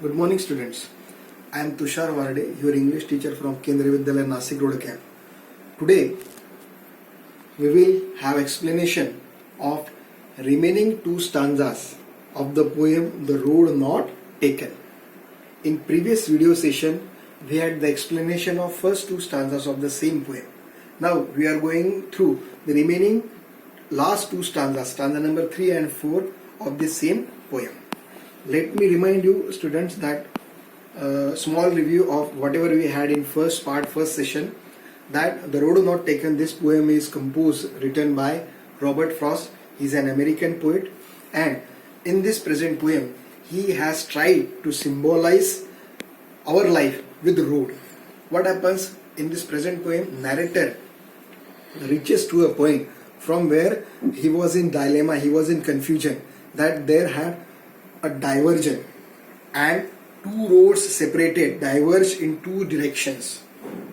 Good morning, students. I am Tushar Varde, your English teacher from Kendriya Vidyalaya Nasik Road Camp. Today, we will have explanation of remaining two stanzas of the poem The Road Not Taken. In previous video session, we had the explanation of first two stanzas of the same poem. Now, we are going through the remaining last two stanzas, stanza number 3 and 4 of the same poem. Let me remind you, students, that small review of whatever we had in first session, that The Road Not Taken, this poem is composed, written by Robert Frost. He is an American poet, and in this present poem he has tried to symbolize our life with the road. What happens in this present poem? Narrator reaches to a point from where he was in dilemma, he was in confusion, that there had a diversion and two roads separated, diverged in two directions.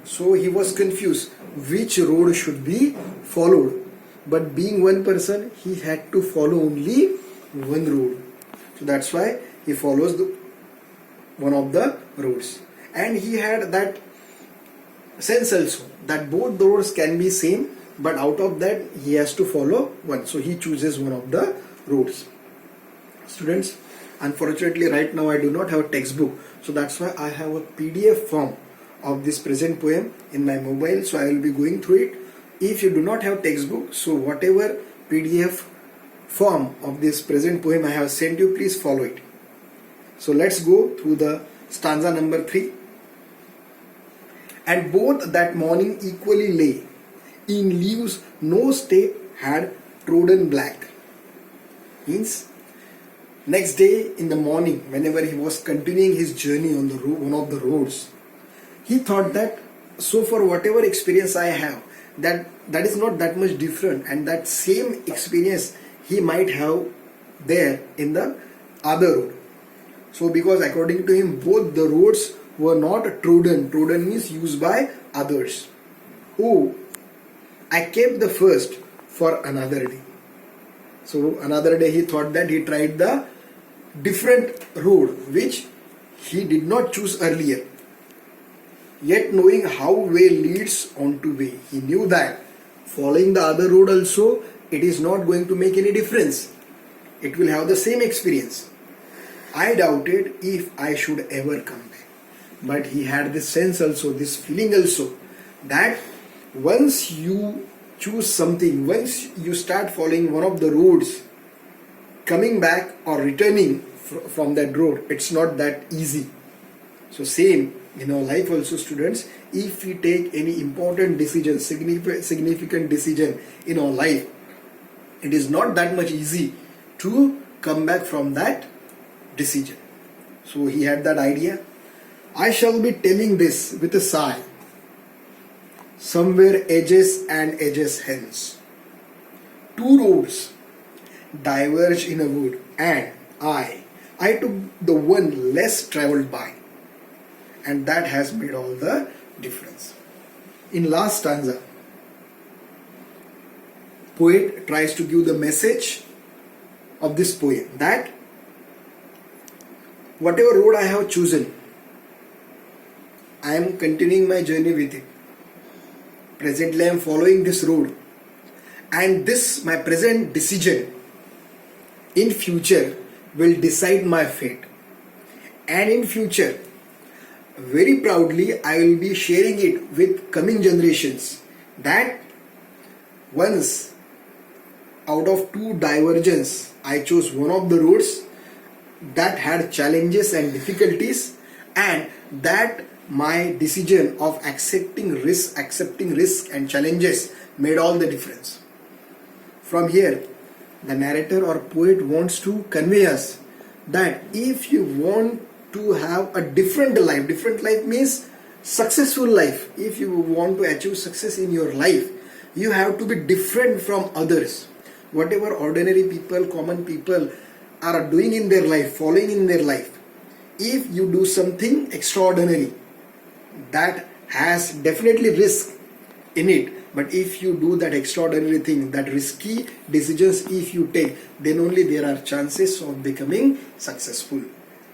So he was confused which road should be followed. But being one person, he had to follow only one road. So that's why he follows one of the roads. And he had that sense also that both the roads can be same, but out of that he has to follow one. So he chooses one of the roads. Students, unfortunately right now I do not have a textbook, so that's why I have a PDF form of this present poem in my mobile, so I will be going through it. If you do not have textbook, so whatever PDF form of this present poem I have sent you, please follow it. So let's go through the stanza number 3. And both that morning equally lay, in leaves no step had trodden black. Means next day in the morning, whenever he was continuing his journey on the road, one of the roads, he thought that, so for whatever experience I have, that is not that much different, and that same experience he might have there in the other road. So because according to him, both the roads were not trodden. Trodden means used by others. Oh, I kept the first for another day. So another day he thought that he tried the different road which he did not choose earlier. Yet knowing how way leads on to way, he knew that following the other road also, it is not going to make any difference. It will have the same experience. I doubted if I should ever come back. But he had this sense also, this feeling also, that once you choose something, once you start following one of the roads, coming back or returning from that road, it's not that easy. So same in our life also, students, if we take any important decision, significant decision in our life, it is not that much easy to come back from that decision. So he had that idea. I shall be telling this with a sigh, somewhere edges and edges hence. Two roads diverge in a wood, and I took the one less travelled by, and that has made all the difference. In last stanza, poet tries to give the message of this poem that whatever road I have chosen, I am continuing my journey with it. Presently I am following this road, and this my present decision in future will decide my fate. And in future, very proudly I will be sharing it with coming generations, that once out of two divergences I chose one of the roads that had challenges and difficulties, and that my decision of accepting risk and challenges made all the difference. From here, the narrator or poet wants to convey us that if you want to have a different life means successful life. If you want to achieve success in your life, you have to be different from others. Whatever ordinary people, common people are doing in their life, following in their life, if you do something extraordinary, that has definitely risk in it. But if you do that extraordinary thing, that risky decisions if you take, then only there are chances of becoming successful.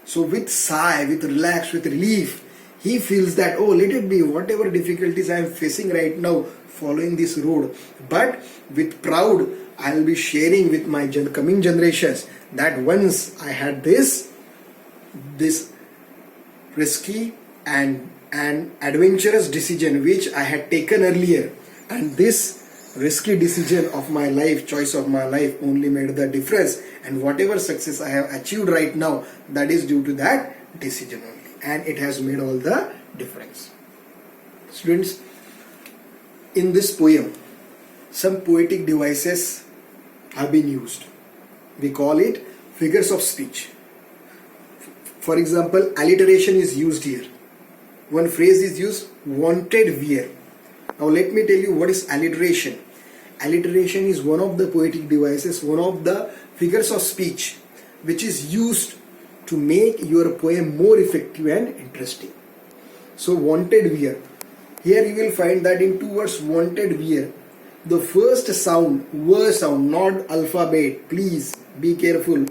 So with sigh, with relax, with relief, he feels that, oh, let it be, whatever difficulties I am facing right now, following this road. But with proud, I'll be sharing with my coming generations that once I had this risky and adventurous decision which I had taken earlier, and this risky decision of my life, choice of my life, only made the difference, and whatever success I have achieved right now, that is due to that decision only, and it has made all the difference. Students, in this poem, some poetic devices have been used. We call it figures of speech. For example, alliteration is used here. One phrase is used, wanted wear. Now let me tell you what is alliteration. Alliteration is one of the poetic devices, one of the figures of speech which is used to make your poem more effective and interesting. So wanted wear. Here you will find that in two words, wanted wear, the first sound, word sound, not alphabet. Please be careful.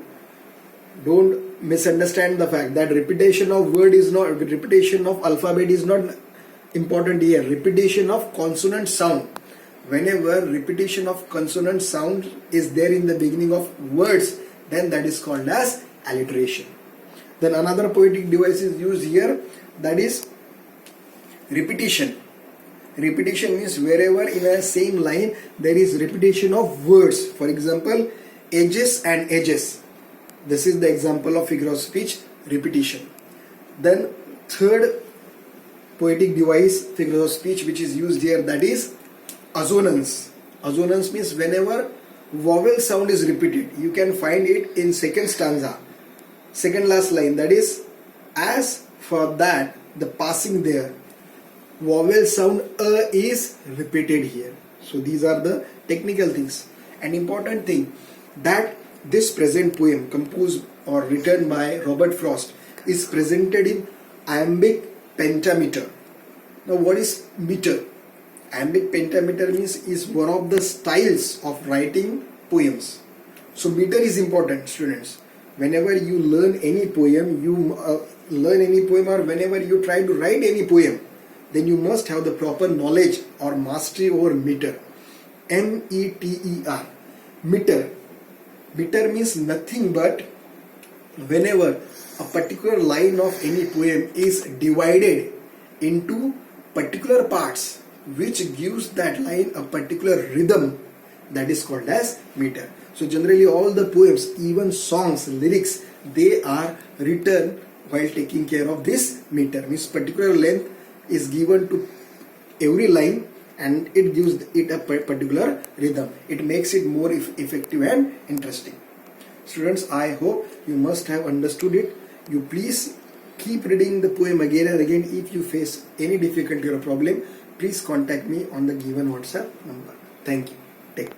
Don't misunderstand the fact that repetition of word is not, repetition of alphabet is not important here. Repetition of consonant sound. Whenever repetition of consonant sound is there in the beginning of words, then that is called as alliteration. Then another poetic device is used here, that is repetition. Repetition means wherever in a same line there is repetition of words. For example, edges and edges. This is the example of figure of speech, repetition. Then third poetic device, figure of speech which is used here, that is assonance. Assonance means whenever vowel sound is repeated. You can find it in second stanza, second last line, that is, as for that, the passing there, vowel sound is repeated here. So these are the technical things. An important thing, that this present poem composed or written by Robert Frost is presented in iambic pentameter. Now what is meter? Iambic pentameter means is one of the styles of writing poems. So meter is important, students. Whenever you learn any poem, or whenever you try to write any poem, then you must have the proper knowledge or mastery over meter. M-E-T-E-R. Meter. Meter means nothing but whenever a particular line of any poem is divided into particular parts which gives that line a particular rhythm, that is called as meter. So generally all the poems, even songs, lyrics, they are written while taking care of this meter. Means particular length is given to every line and it gives it a particular rhythm. It makes it more effective and interesting. Students, I hope you must have understood it. You please keep reading the poem again and again. If you face any difficulty or problem, please contact me on the given WhatsApp number. Thank you. Take care.